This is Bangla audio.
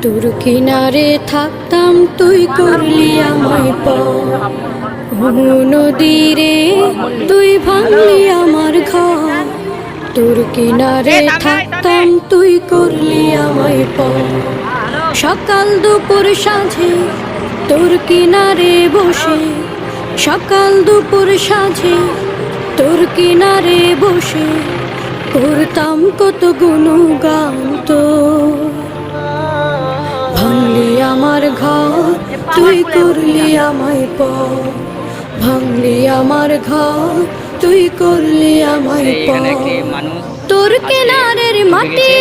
তোর কিনারে থাকতাম তুই করলি আমায় পর, নদীরে তুই ভাঙলি আমার ঘর। তোর কিনারে থাকতাম তুই করলি আমায় পর, সকাল দুপুর সাঁঝে তোর কিনারে বসে, সকাল দুপুর সাঁঝে তোর কিনারে বসে করতাম কত গুণগান তোর। ভাঙলি আমার ঘর তুই করলি আমায় পর, ভাঙলি আমার ঘর তুই করলি আমায় পর। তোর কিনারের মাটি